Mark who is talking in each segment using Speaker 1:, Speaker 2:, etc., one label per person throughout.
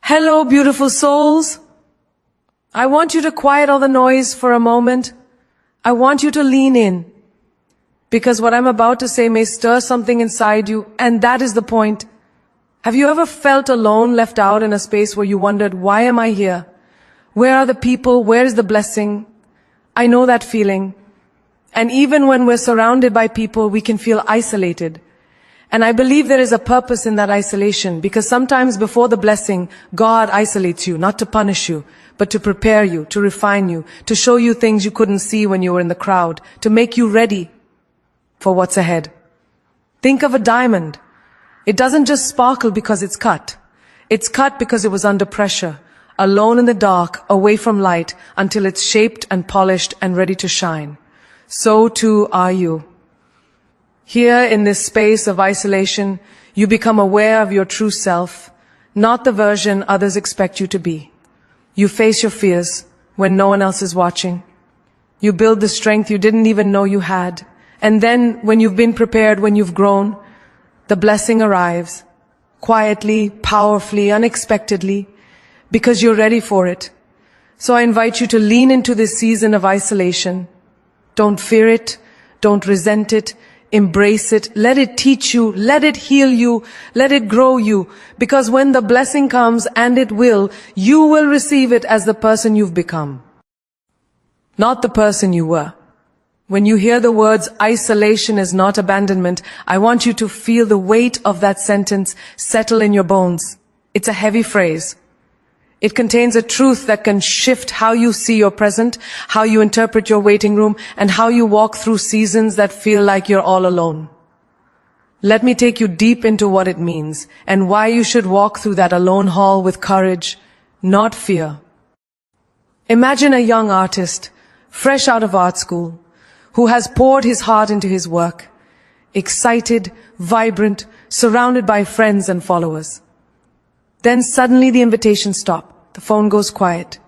Speaker 1: Hello, beautiful souls. I want you to quiet all the noise for a moment. I want you to lean in, because what I'm about to say may stir something inside you, and that is the point. Have you ever felt alone, left out in a space where you wondered, why am I here? Where are the people? Where is the blessing? I know that feeling. And even when we're surrounded by people, we can feel isolated. And I believe there is a purpose in that isolation, because sometimes before the blessing, God isolates you, not to punish you, but to prepare you, to refine you, to show you things you couldn't see when you were in the crowd, to make you ready for what's ahead. Think of a diamond. It doesn't just sparkle because it's cut. It's cut because it was under pressure, alone in the dark, away from light, until it's shaped and polished and ready to shine. So too are you. Here in this space of isolation, you become aware of your true self, not the version others expect you to be. You face your fears when no one else is watching. You build the strength you didn't even know you had. And then, when you've been prepared, when you've grown, the blessing arrives, quietly, powerfully, unexpectedly, because you're ready for it. So I invite you to lean into this season of isolation. Don't fear it, don't resent it, embrace it, let it teach you, let it heal you, let it grow you, because when the blessing comes, and it will, you will receive it as the person you've become, not the person you were. When you hear the words, isolation is not abandonment, I want you to feel the weight of that sentence settle in your bones. It's a heavy phrase. It contains a truth that can shift how you see your present, how you interpret your waiting room, and how you walk through seasons that feel like you're all alone. Let me take you deep into what it means, and why you should walk through that alone hall with courage, not fear. Imagine a young artist, fresh out of art school, who has poured his heart into his work, excited, vibrant, surrounded by friends and followers. Then suddenly the invitations stop. The phone goes quiet.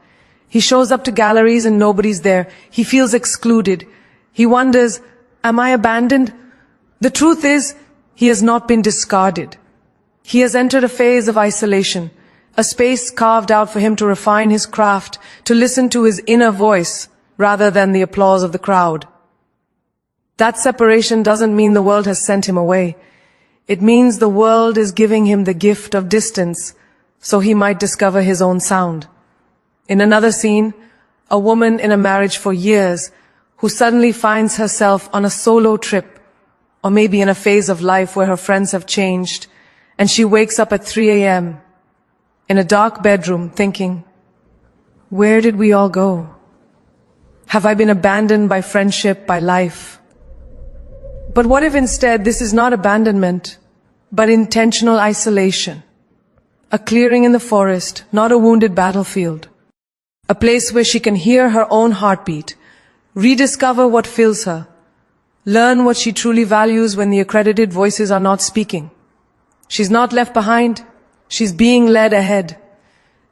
Speaker 1: He shows up to galleries and nobody's there. He feels excluded. He wonders, am I abandoned? The truth is, he has not been discarded. He has entered a phase of isolation, a space carved out for him to refine his craft, to listen to his inner voice rather than the applause of the crowd. That separation doesn't mean the world has sent him away. It means the world is giving him the gift of distance, so he might discover his own sound. In another scene, a woman in a marriage for years who suddenly finds herself on a solo trip, or maybe in a phase of life where her friends have changed, and she wakes up at 3 a.m. in a dark bedroom thinking, where did we all go? Have I been abandoned by friendship, by life? But what if instead this is not abandonment, but intentional isolation? A clearing in the forest, not a wounded battlefield. A place where she can hear her own heartbeat, rediscover what fills her, learn what she truly values when the accredited voices are not speaking. She's not left behind, she's being led ahead.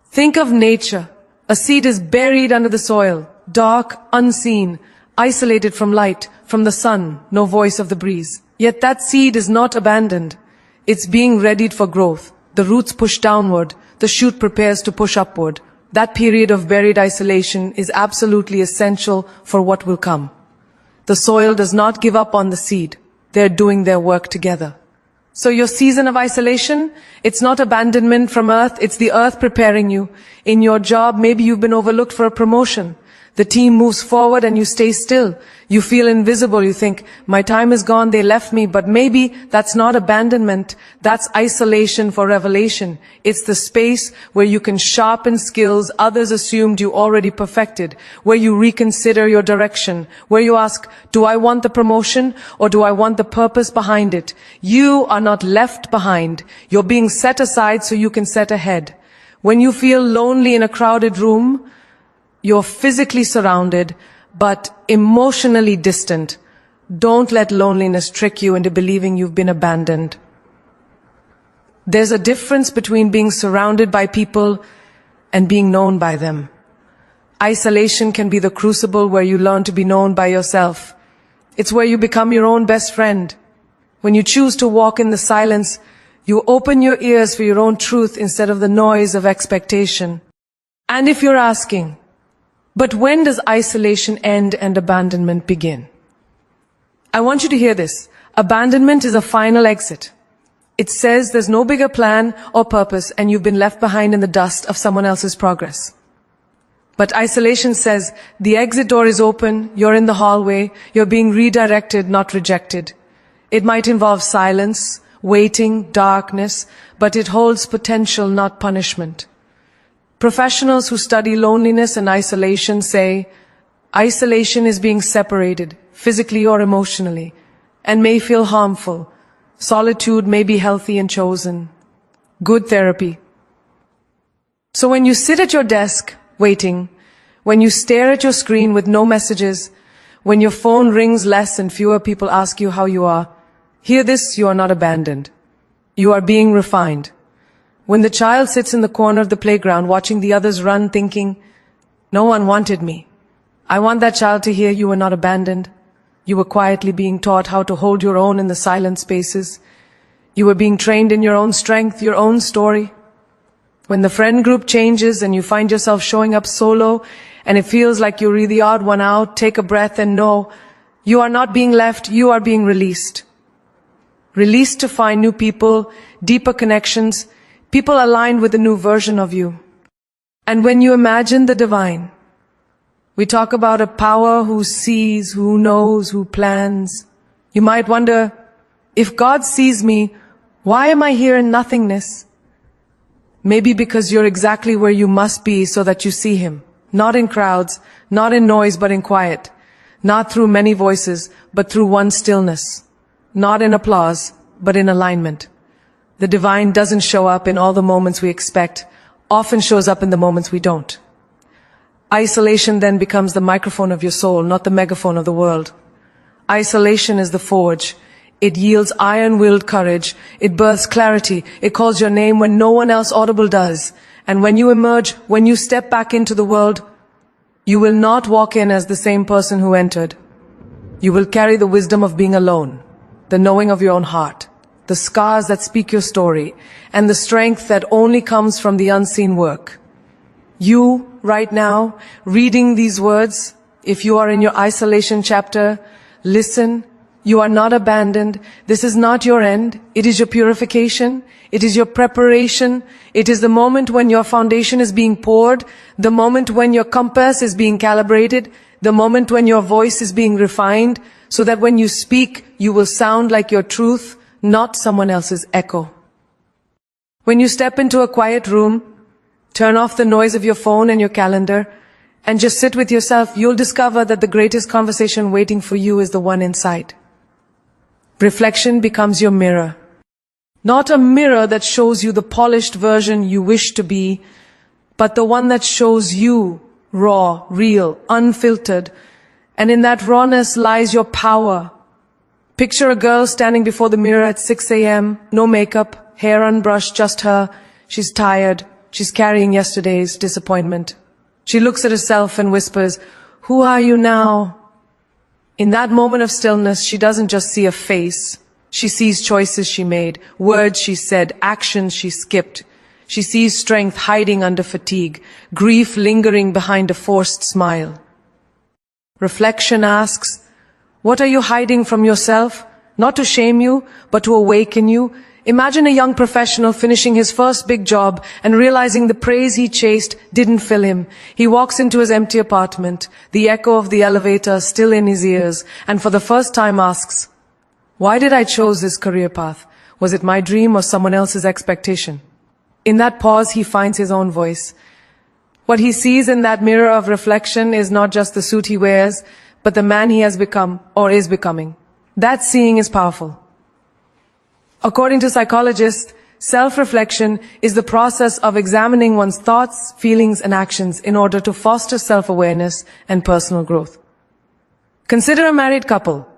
Speaker 1: Think of nature. A seed is buried under the soil, dark, unseen, isolated from light, from the sun, no voice of the breeze. Yet that seed is not abandoned. It's being readied for growth. The roots push downward, the shoot prepares to push upward. That period of buried isolation is absolutely essential for what will come. The soil does not give up on the seed. They're doing their work together. So your season of isolation, it's not abandonment from earth, it's the earth preparing you. In your job, maybe you've been overlooked for a promotion. The team moves forward and you stay still. You feel invisible. You think, my time is gone, they left me. But maybe that's not abandonment. That's isolation for revelation. It's the space where you can sharpen skills others assumed you already perfected. Where you reconsider your direction. Where you ask, do I want the promotion or do I want the purpose behind it? You are not left behind. You're being set aside so you can set ahead. When you feel lonely in a crowded room, you're physically surrounded, but emotionally distant. Don't let loneliness trick you into believing you've been abandoned. There's a difference between being surrounded by people and being known by them. Isolation can be the crucible where you learn to be known by yourself. It's where you become your own best friend. When you choose to walk in the silence, You open your ears for your own truth instead of the noise of expectation. And if you're asking, but when does isolation end and abandonment begin? I want you to hear this. Abandonment is a final exit. It says there's no bigger plan or purpose and you've been left behind in the dust of someone else's progress. But isolation says the exit door is open, you're in the hallway, you're being redirected, not rejected. It might involve silence, waiting, darkness, but it holds potential, not punishment. Professionals who study loneliness and isolation say, isolation is being separated, physically or emotionally, and may feel harmful. Solitude may be healthy and chosen. Good therapy. So when you sit at your desk, waiting, when you stare at your screen with no messages, when your phone rings less and fewer people ask you how you are, hear this, you are not abandoned. You are being refined. When the child sits in the corner of the playground watching the others run thinking, no one wanted me, I want that child to hear you were not abandoned. You were quietly being taught how to hold your own in the silent spaces. You were being trained in your own strength, your own story. When the friend group changes and you find yourself showing up solo and it feels like you're the odd one out, take a breath and know you are not being left, you are being released. Released to find new people, deeper connections, people aligned with a new version of you. And when you imagine the divine, we talk about a power who sees, who knows, who plans. You might wonder, if God sees me, why am I here in nothingness? Maybe because you're exactly where you must be so that you see Him. Not in crowds, not in noise, but in quiet. Not through many voices, but through one stillness. Not in applause, but in alignment. The divine doesn't show up in all the moments we expect, often shows up in the moments we don't. Isolation then becomes the microphone of your soul, not the megaphone of the world. Isolation is the forge. It yields iron-willed courage. It births clarity. It calls your name when no one else audible does. And when you emerge, when you step back into the world, you will not walk in as the same person who entered. You will carry the wisdom of being alone, the knowing of your own heart, the scars that speak your story, and the strength that only comes from the unseen work. You, right now, reading these words, if you are in your isolation chapter, listen, you are not abandoned. This is not your end. It is your purification. It is your preparation. It is the moment when your foundation is being poured, the moment when your compass is being calibrated, the moment when your voice is being refined, so that when you speak, you will sound like your truth, not someone else's echo. When you step into a quiet room, turn off the noise of your phone and your calendar, and just sit with yourself, you'll discover that the greatest conversation waiting for you is the one inside. Reflection becomes your mirror. Not a mirror that shows you the polished version you wish to be, but the one that shows you raw, real, unfiltered, and in that rawness lies your power. Picture a girl standing before the mirror at 6 a.m., no makeup, hair unbrushed, just her. She's tired. She's carrying yesterday's disappointment. She looks at herself and whispers, "Who are you now?" In that moment of stillness, she doesn't just see a face. She sees choices she made, words she said, actions she skipped. She sees strength hiding under fatigue, grief lingering behind a forced smile. Reflection asks, what are you hiding from yourself? Not to shame you, but to awaken you. Imagine a young professional finishing his first big job and realizing the praise he chased didn't fill him. He walks into his empty apartment, the echo of the elevator still in his ears, and for the first time asks, why did I choose this career path? Was it my dream or someone else's expectation? In that pause, he finds his own voice. What he sees in that mirror of reflection is not just the suit he wears, but the man he has become or is becoming. That seeing is powerful. According to psychologists, self-reflection is the process of examining one's thoughts, feelings, and actions in order to foster self-awareness and personal growth. Consider a married couple.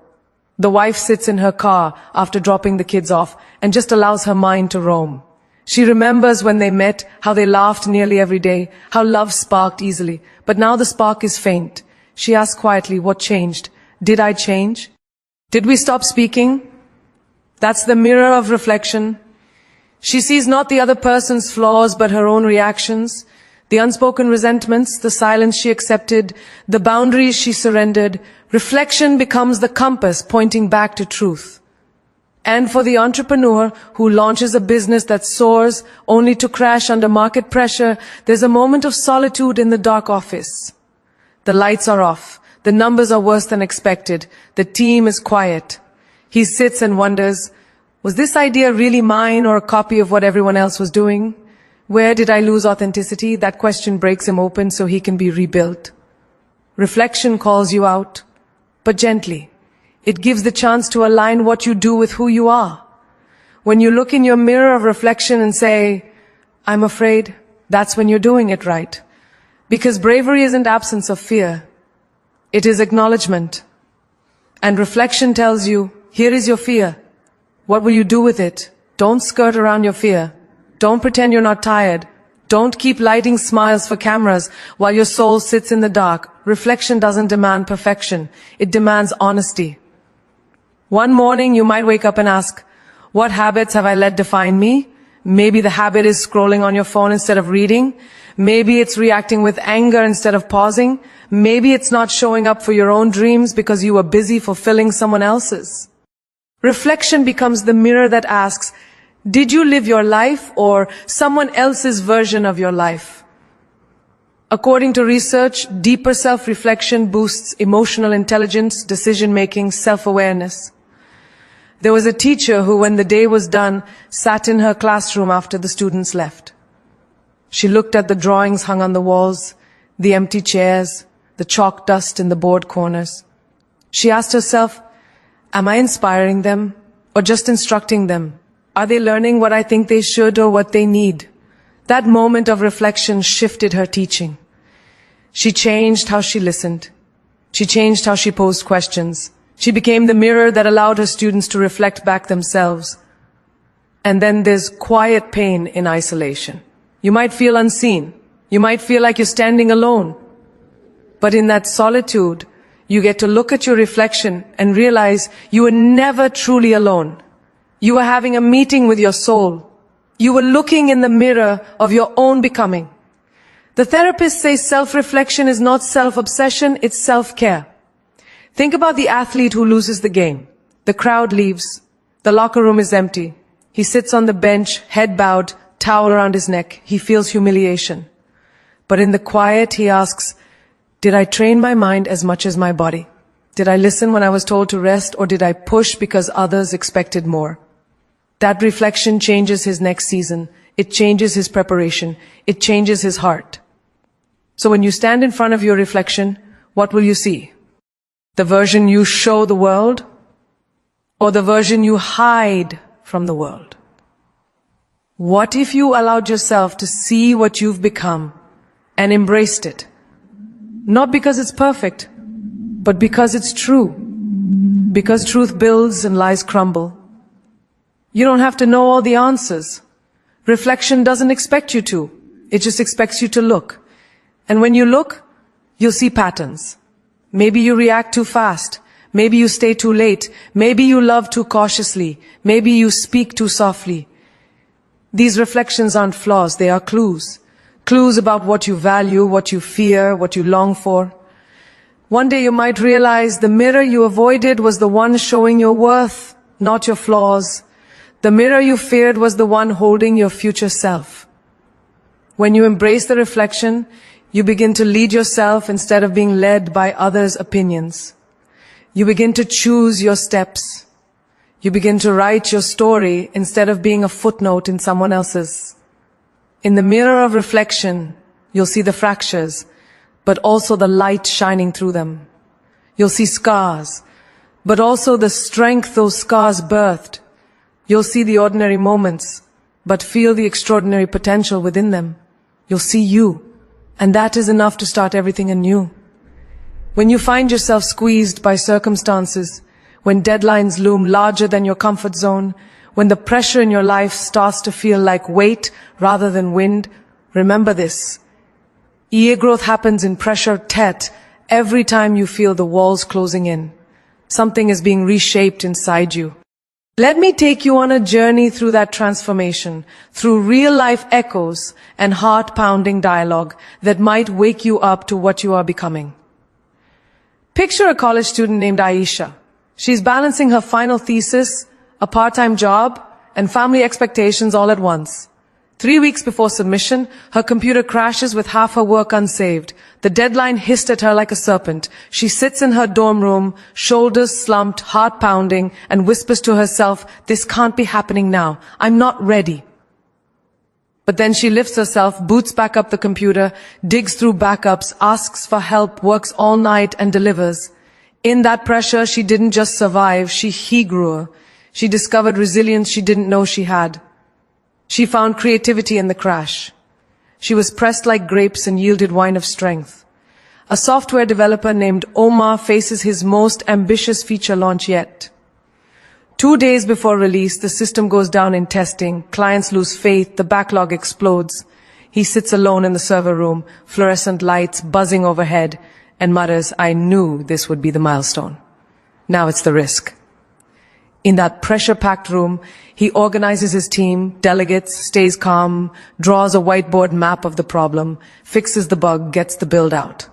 Speaker 1: The wife sits in her car after dropping the kids off and just allows her mind to roam. She remembers when they met, how they laughed nearly every day, how love sparked easily. But now the spark is faint. She asks quietly, what changed? Did I change? Did we stop speaking? That's the mirror of reflection. She sees not the other person's flaws but her own reactions, the unspoken resentments, the silence she accepted, the boundaries she surrendered. Reflection becomes the compass pointing back to truth. And for the entrepreneur who launches a business that soars only to crash under market pressure, there's a moment of solitude in the dark office. The lights are off. The numbers are worse than expected. The team is quiet. He sits and wonders, was this idea really mine or a copy of what everyone else was doing? Where did I lose authenticity? That question breaks him open so he can be rebuilt. Reflection calls you out, but gently. It gives the chance to align what you do with who you are. When you look in your mirror of reflection and say, I'm afraid, that's when you're doing it right. Because bravery isn't absence of fear. It is acknowledgement. And reflection tells you, here is your fear. What will you do with it? Don't skirt around your fear. Don't pretend you're not tired. Don't keep lighting smiles for cameras while your soul sits in the dark. Reflection doesn't demand perfection. It demands honesty. One morning you might wake up and ask, what habits have I let define me? Maybe the habit is scrolling on your phone instead of reading. Maybe it's reacting with anger instead of pausing. Maybe it's not showing up for your own dreams because you were busy fulfilling someone else's. Reflection becomes the mirror that asks, did you live your life or someone else's version of your life? According to research, deeper self-reflection boosts emotional intelligence, decision-making, self-awareness. There was a teacher who, when the day was done, sat in her classroom after the students left. She looked at the drawings hung on the walls, the empty chairs, the chalk dust in the board corners. She asked herself, am I inspiring them or just instructing them? Are they learning what I think they should or what they need? That moment of reflection shifted her teaching. She changed how she listened. She changed how she posed questions. She became the mirror that allowed her students to reflect back themselves. And then there's quiet pain in isolation. You might feel unseen. You might feel like you're standing alone. But in that solitude, you get to look at your reflection and realize you were never truly alone. You were having a meeting with your soul. You were looking in the mirror of your own becoming. The therapists say self-reflection is not self-obsession, it's self-care. Think about the athlete who loses the game. The crowd leaves. The locker room is empty. He sits on the bench, head bowed, towel around his neck. He feels humiliation. But in the quiet, he asks, did I train my mind as much as my body? Did I listen when I was told to rest, or did I push because others expected more? That reflection changes his next season. It changes his preparation. It changes his heart. So when you stand in front of your reflection, what will you see? The version you show the world, or the version you hide from the world? What if you allowed yourself to see what you've become and embraced it? Not because it's perfect, but because it's true. Because truth builds and lies crumble. You don't have to know all the answers. Reflection doesn't expect you to. It just expects you to look. And when you look, you'll see patterns. Maybe you react too fast. Maybe you stay too late. Maybe you love too cautiously. Maybe you speak too softly. These reflections aren't flaws, they are clues. Clues about what you value, what you fear, what you long for. One day you might realize the mirror you avoided was the one showing your worth, not your flaws. The mirror you feared was the one holding your future self. When you embrace the reflection, you begin to lead yourself instead of being led by others' opinions. You begin to choose your steps. You begin to write your story instead of being a footnote in someone else's. In the mirror of reflection, you'll see the fractures, but also the light shining through them. You'll see scars, but also the strength those scars birthed. You'll see the ordinary moments, but feel the extraordinary potential within them. You'll see you, and that is enough to start everything anew. When you find yourself squeezed by circumstances, when deadlines loom larger than your comfort zone, when the pressure in your life starts to feel like weight rather than wind, remember this. EA growth happens in pressure tet every time you feel the walls closing in. Something is being reshaped inside you. Let me take you on a journey through that transformation, through real-life echoes and heart-pounding dialogue that might wake you up to what you are becoming. Picture a college student named Aisha. She's balancing her final thesis, a part-time job, and family expectations all at once. 3 weeks before submission, her computer crashes with half her work unsaved. The deadline hissed at her like a serpent. She sits in her dorm room, shoulders slumped, heart pounding, and whispers to herself, "This can't be happening now. I'm not ready." But then she lifts herself, boots back up the computer, digs through backups, asks for help, works all night, and delivers. In that pressure, she didn't just survive, he grew her. She discovered resilience she didn't know she had. She found creativity in the crash. She was pressed like grapes and yielded wine of strength. A software developer named Omar faces his most ambitious feature launch yet. 2 days before release, the system goes down in testing. Clients lose faith. The backlog explodes. He sits alone in the server room, fluorescent lights buzzing overhead, and mutters, "I knew this would be the milestone. Now it's the risk." In that pressure-packed room, he organizes his team, delegates, stays calm, draws a whiteboard map of the problem, fixes the bug, gets the build out.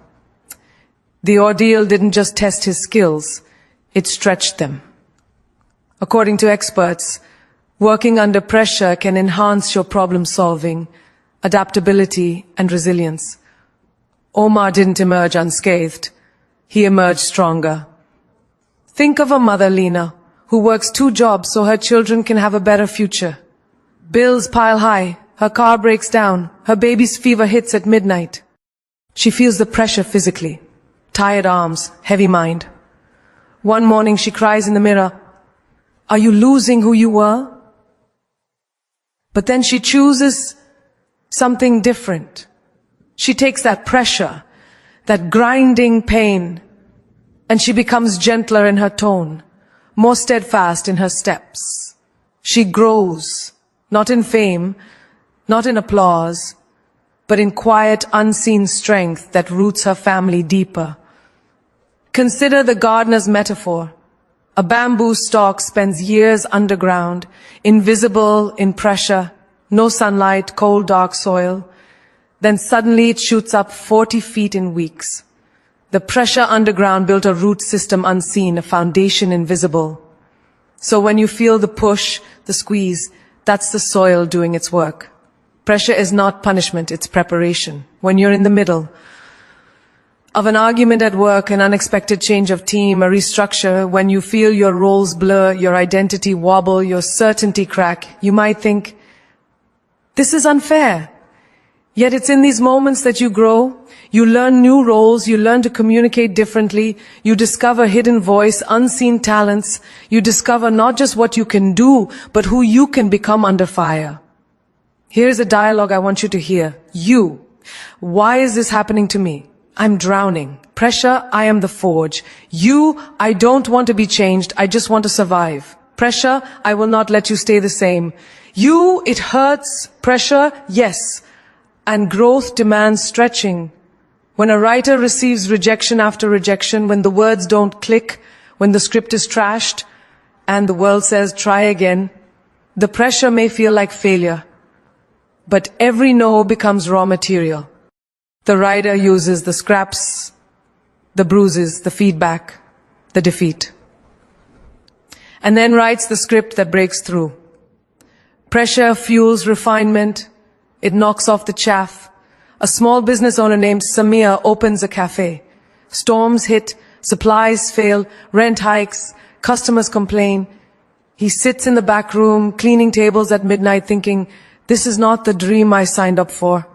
Speaker 1: The ordeal didn't just test his skills, it stretched them. According to experts, working under pressure can enhance your problem-solving, adaptability, and resilience. Omar didn't emerge unscathed. He emerged stronger. Think of a mother, Lena, who works 2 jobs so her children can have a better future. Bills pile high, her car breaks down, her baby's fever hits at midnight. She feels the pressure physically, tired arms, heavy mind. One morning she cries in the mirror, "Are you losing who you were?" But then she chooses something different. She takes that pressure, that grinding pain, and she becomes gentler in her tone, more steadfast in her steps. She grows, not in fame, not in applause, but in quiet, unseen strength that roots her family deeper. Consider the gardener's metaphor. A bamboo stalk spends years underground, invisible in pressure, no sunlight, cold, dark soil. Then suddenly it shoots up 40 feet in weeks. The pressure underground built a root system unseen, a foundation invisible. So when you feel the push, the squeeze, that's the soil doing its work. Pressure is not punishment, it's preparation. When you're in the middle of an argument at work, an unexpected change of team, a restructure, when you feel your roles blur, your identity wobble, your certainty crack, you might think, "This is unfair." Yet it's in these moments that you grow, you learn new roles, you learn to communicate differently, you discover hidden voice, unseen talents, you discover not just what you can do, but who you can become under fire. Here's a dialogue I want you to hear. You. Why is this happening to me? I'm drowning. Pressure, I am the forge. You, I don't want to be changed, I just want to survive. Pressure, I will not let you stay the same. You, it hurts. Pressure, yes. And growth demands stretching. When a writer receives rejection after rejection, when the words don't click, when the script is trashed, and the world says, "Try again," the pressure may feel like failure. But every no becomes raw material. The writer uses the scraps, the bruises, the feedback, the defeat, and then writes the script that breaks through. Pressure fuels refinement. It knocks off the chaff. A small business owner named Samir opens a cafe. Storms hit, supplies fail, rent hikes, customers complain. He sits in the back room, cleaning tables at midnight thinking, "This is not the dream I signed up for."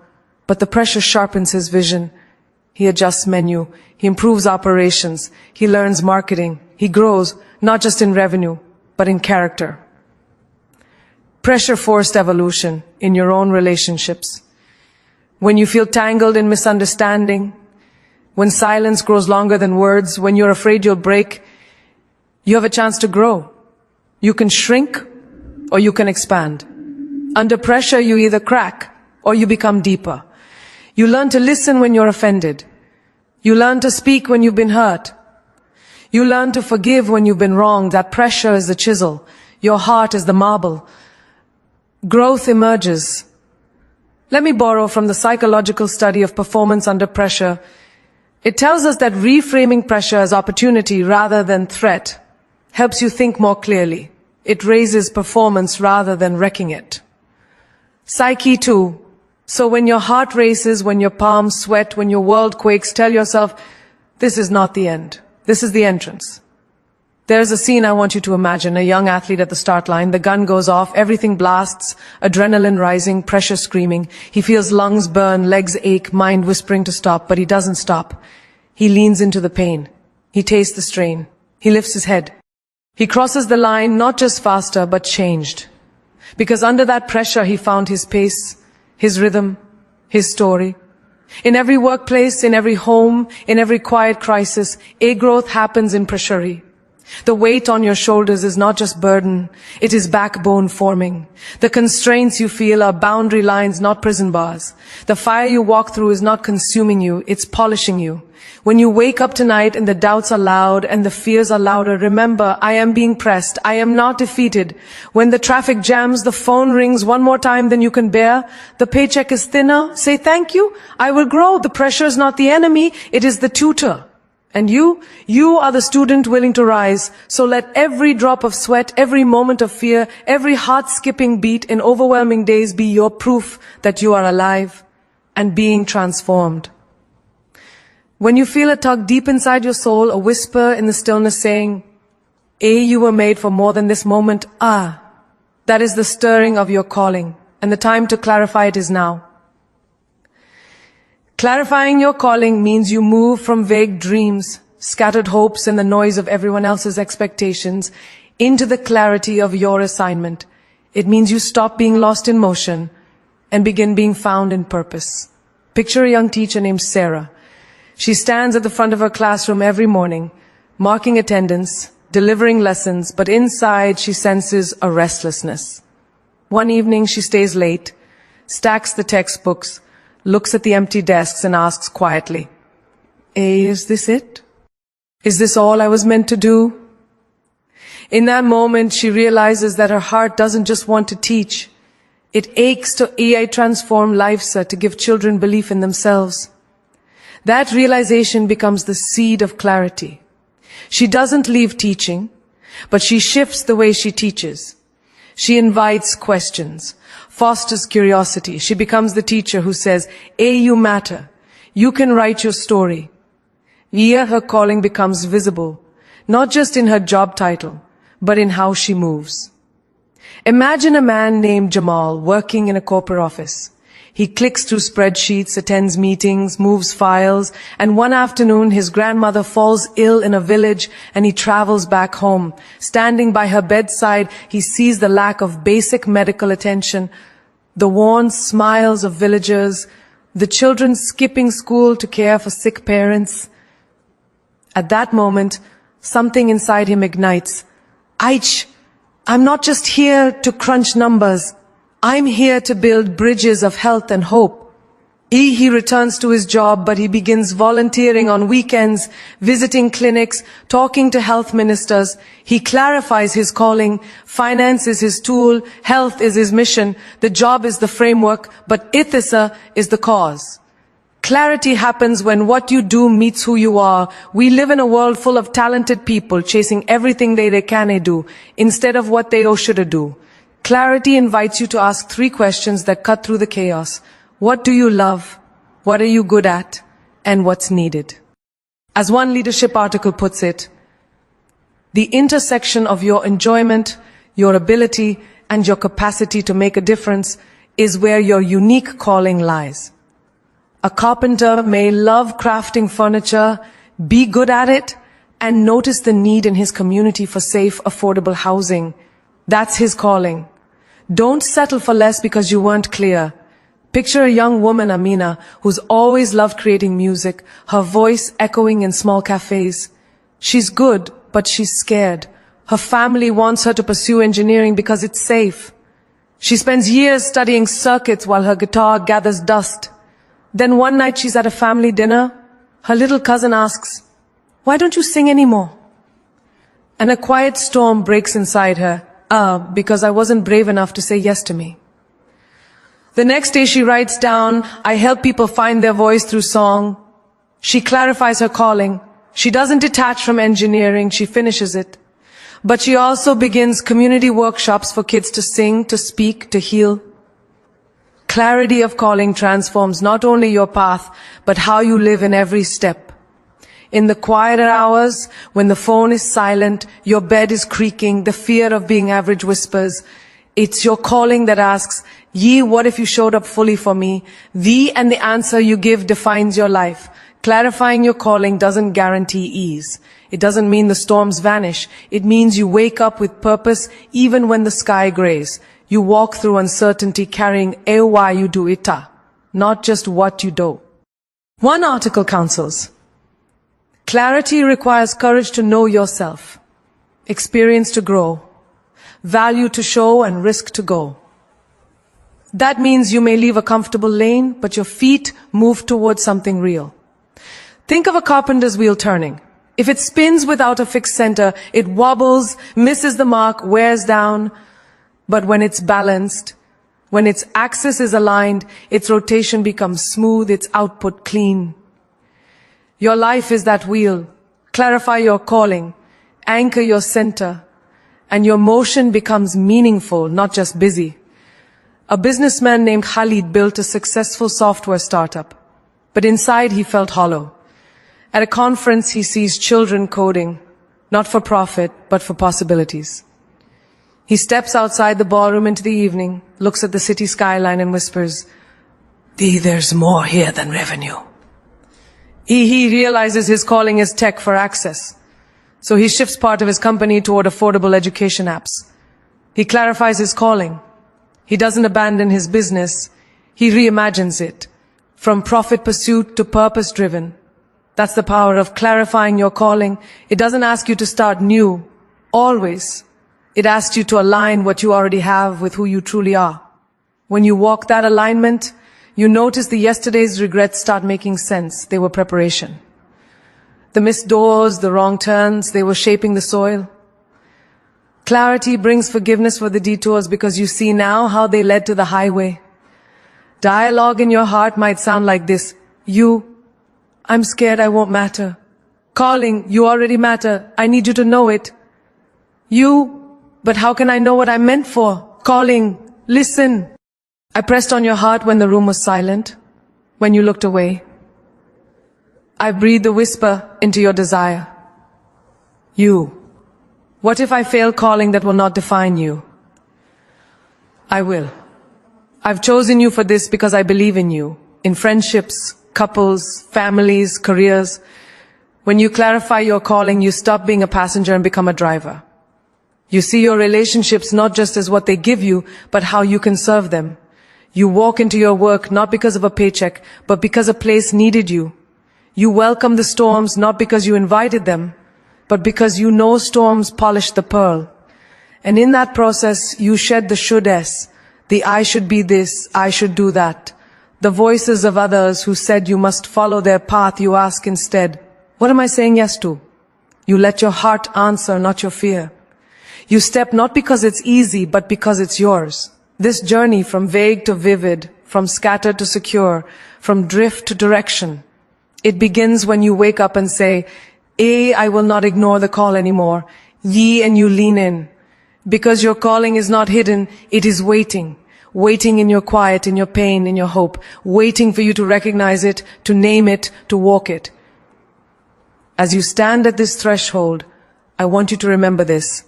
Speaker 1: But the pressure sharpens his vision. He adjusts menu. He improves operations. He learns marketing. He grows, not just in revenue, but in character. Pressure forced evolution in your own relationships. When you feel tangled in misunderstanding, when silence grows longer than words, when you're afraid you'll break, you have a chance to grow. You can shrink or you can expand. Under pressure, you either crack or you become deeper. You learn to listen when you're offended. You learn to speak when you've been hurt. You learn to forgive when you've been wronged. That pressure is the chisel. Your heart is the marble. Growth emerges. Let me borrow from the psychological study of performance under pressure. It tells us that reframing pressure as opportunity rather than threat helps you think more clearly. It raises performance rather than wrecking it. Psyche 2. So when your heart races, when your palms sweat, when your world quakes, tell yourself, this is not the end. This is the entrance. There's a scene I want you to imagine, a young athlete at the start line, the gun goes off, everything blasts, adrenaline rising, pressure screaming. He feels lungs burn, legs ache, mind whispering to stop, but he doesn't stop. He leans into the pain. He tastes the strain. He lifts his head. He crosses the line, not just faster, but changed. Because under that pressure, he found his pace, his rhythm, his story. In every workplace, in every home, in every quiet crisis, a growth happens in pressure. The weight on your shoulders is not just burden, it is backbone forming. The constraints you feel are boundary lines, not prison bars. The fire you walk through is not consuming you, it's polishing you. When you wake up tonight and the doubts are loud and the fears are louder, remember, I am being pressed. I am not defeated. When the traffic jams, the phone rings one more time than you can bear, the paycheck is thinner, say thank you. I will grow. The pressure is not the enemy, it is the tutor. And you are the student willing to rise. So let every drop of sweat, every moment of fear, every heart-skipping beat in overwhelming days be your proof that you are alive and being transformed. When you feel a tug deep inside your soul, a whisper in the stillness saying, you were made for more than this moment. That is the stirring of your calling, and the time to clarify it is now. Clarifying your calling means you move from vague dreams, scattered hopes, and the noise of everyone else's expectations into the clarity of your assignment. It means you stop being lost in motion and begin being found in purpose. Picture a young teacher named Sarah. She stands at the front of her classroom every morning, marking attendance, delivering lessons, but inside she senses a restlessness. One evening she stays late, stacks the textbooks, looks at the empty desks and asks quietly, is this it? Is this all I was meant to do? In that moment, she realizes that her heart doesn't just want to teach. It aches to transform lives, to give children belief in themselves. That realization becomes the seed of clarity. She doesn't leave teaching, but she shifts the way she teaches. She invites questions, fosters curiosity. She becomes the teacher who says, you matter. You can write your story. Here her calling becomes visible, not just in her job title, but in how she moves. Imagine a man named Jamal working in a corporate office. He clicks through spreadsheets, attends meetings, moves files, and one afternoon his grandmother falls ill in a village and he travels back home. Standing by her bedside, he sees the lack of basic medical attention, the worn smiles of villagers, the children skipping school to care for sick parents. At that moment, something inside him ignites. I'm not just here to crunch numbers. I'm here to build bridges of health and hope. He returns to his job, but he begins volunteering on weekends, visiting clinics, talking to health ministers. He clarifies his calling. Finance is his tool. Health is his mission. The job is the framework, but Ithisa is the cause. Clarity happens when what you do meets who you are. We live in a world full of talented people chasing everything they can do instead of what they should do. Clarity invites you to ask 3 questions that cut through the chaos. What do you love? What are you good at? And what's needed? As one leadership article puts it, the intersection of your enjoyment, your ability, and your capacity to make a difference is where your unique calling lies. A carpenter may love crafting furniture, be good at it, and notice the need in his community for safe, affordable housing. That's his calling. Don't settle for less because you weren't clear. Picture a young woman, Amina, who's always loved creating music, her voice echoing in small cafes. She's good, but she's scared. Her family wants her to pursue engineering because it's safe. She spends years studying circuits while her guitar gathers dust. Then one night she's at a family dinner. Her little cousin asks, "Why don't you sing anymore?" And a quiet storm breaks inside her. Because I wasn't brave enough to say yes to me. The next day she writes down, I help people find their voice through song. She clarifies her calling. She doesn't detach from engineering, she finishes it. But she also begins community workshops for kids to sing, to speak, to heal. Clarity of calling transforms not only your path, but how you live in every step. In the quieter hours, when the phone is silent, your bed is creaking, the fear of being average whispers, it's your calling that asks, Ye, what if you showed up fully for me? The and the answer you give defines your life. Clarifying your calling doesn't guarantee ease. It doesn't mean the storms vanish. It means you wake up with purpose even when the sky grays. You walk through uncertainty carrying why you do ita, not just what you do. One article counsels. Clarity requires courage to know yourself, experience to grow, value to show, and risk to go. That means you may leave a comfortable lane, but your feet move towards something real. Think of a carpenter's wheel turning. If it spins without a fixed center, it wobbles, misses the mark, wears down. But when it's balanced, when its axis is aligned, its rotation becomes smooth, its output clean. Your life is that wheel. Clarify your calling, anchor your center, and your motion becomes meaningful, not just busy. A businessman named Khalid built a successful software startup, but inside he felt hollow. At a conference he sees children coding, not for profit, but for possibilities. He steps outside the ballroom into the evening, looks at the city skyline and whispers, there's more here than revenue. He realizes his calling is tech for access. So he shifts part of his company toward affordable education apps. He clarifies his calling. He doesn't abandon his business. He reimagines it. From profit pursuit to purpose driven. That's the power of clarifying your calling. It doesn't ask you to start new. Always. It asks you to align what you already have with who you truly are. When you walk that alignment, you notice the yesterday's regrets start making sense. They were preparation. The missed doors, the wrong turns, they were shaping the soil. Clarity brings forgiveness for the detours because you see now how they led to the highway. Dialogue in your heart might sound like this. I'm scared I won't matter. Calling, you already matter. I need you to know it. But how can I know what I'm meant for? Calling, listen. I pressed on your heart when the room was silent, when you looked away. I breathed a whisper into your desire. What if I fail calling that will not define you? I will. I've chosen you for this because I believe in you. In friendships, couples, families, careers. When you clarify your calling, you stop being a passenger and become a driver. You see your relationships not just as what they give you, but how you can serve them. You walk into your work not because of a paycheck, but because a place needed you. You welcome the storms not because you invited them, but because you know storms polish the pearl. And in that process, you shed the should-s, the I should be this, I should do that. The voices of others who said you must follow their path, you ask instead, what am I saying yes to? You let your heart answer, not your fear. You step not because it's easy, but because it's yours. This journey from vague to vivid, from scattered to secure, from drift to direction, it begins when you wake up and say, I will not ignore the call anymore. And you lean in. Because your calling is not hidden, it is waiting. Waiting in your quiet, in your pain, in your hope. Waiting for you to recognize it, to name it, to walk it. As you stand at this threshold, I want you to remember this.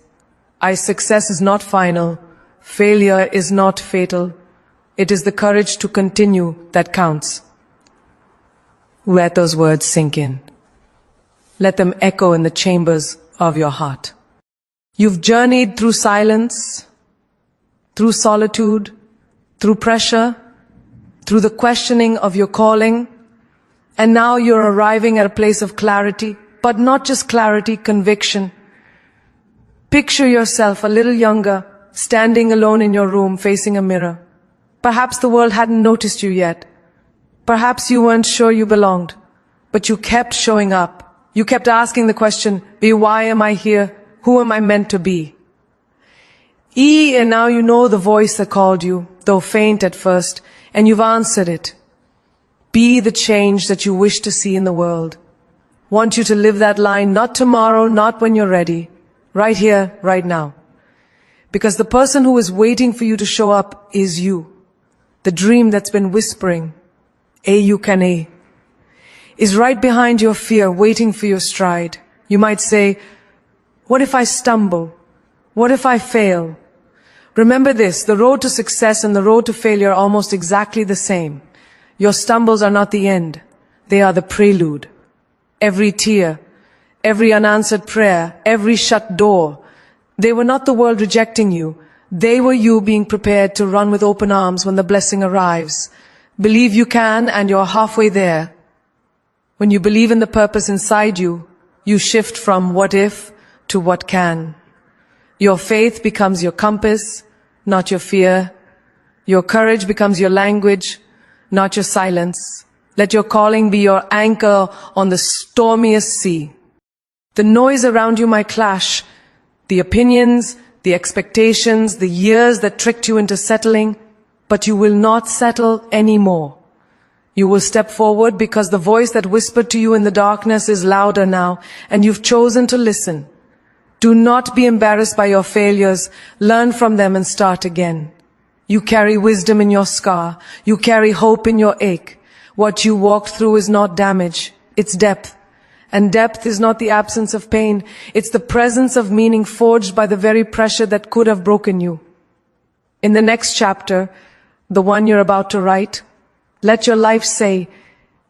Speaker 1: Success is not final. Failure is not fatal. It is the courage to continue that counts. Let those words sink in. Let them echo in the chambers of your heart. You've journeyed through silence, through solitude, through pressure, through the questioning of your calling, and now you're arriving at a place of clarity, but not just clarity, conviction. Picture yourself a little younger, standing alone in your room facing a mirror. Perhaps the world hadn't noticed you yet. Perhaps you weren't sure you belonged, but you kept showing up. You kept asking the question, why am I here? Who am I meant to be? E, and now you know the voice that called you, though faint at first, and you've answered it. Be the change that you wish to see in the world. Want you to live that line, not tomorrow, not when you're ready, right here, right now. Because the person who is waiting for you to show up is you. The dream that's been whispering, you can A, is right behind your fear, waiting for your stride. You might say, what if I stumble? What if I fail? Remember this, the road to success and the road to failure are almost exactly the same. Your stumbles are not the end. They are the prelude. Every tear, every unanswered prayer, every shut door, they were not the world rejecting you. They were you being prepared to run with open arms when the blessing arrives. Believe you can, and you're halfway there. When you believe in the purpose inside you, you shift from what if to what can. Your faith becomes your compass, not your fear. Your courage becomes your language, not your silence. Let your calling be your anchor on the stormiest sea. The noise around you might clash, the opinions, the expectations, the years that tricked you into settling, but you will not settle anymore. You will step forward because the voice that whispered to you in the darkness is louder now, and you've chosen to listen. Do not be embarrassed by your failures. Learn from them and start again. You carry wisdom in your scar. You carry hope in your ache. What you walked through is not damage, it's depth. And depth is not the absence of pain, it's the presence of meaning forged by the very pressure that could have broken you. In the next chapter, the one you're about to write, let your life say,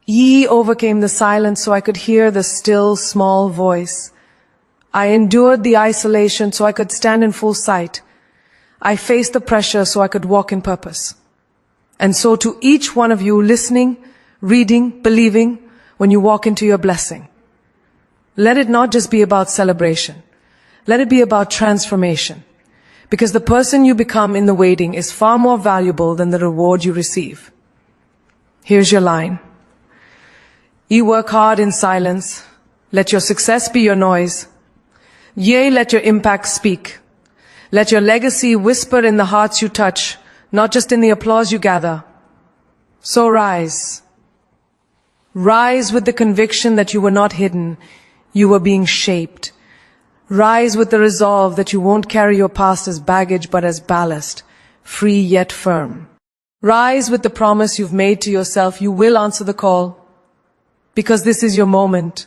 Speaker 1: Ye overcame the silence so I could hear the still small voice. I endured the isolation so I could stand in full sight. I faced the pressure so I could walk in purpose. And so to each one of you listening, reading, believing, when you walk into your blessing, let it not just be about celebration. Let it be about transformation. Because the person you become in the waiting is far more valuable than the reward you receive. Here's your line. You work hard in silence. Let your success be your noise. Yea, let your impact speak. Let your legacy whisper in the hearts you touch, not just in the applause you gather. So rise. Rise with the conviction that you were not hidden. You were being shaped. Rise with the resolve that you won't carry your past as baggage but as ballast, free yet firm. Rise with the promise you've made to yourself you will answer the call, because this is your moment,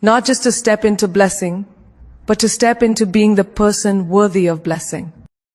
Speaker 1: not just to step into blessing, but to step into being the person worthy of blessing.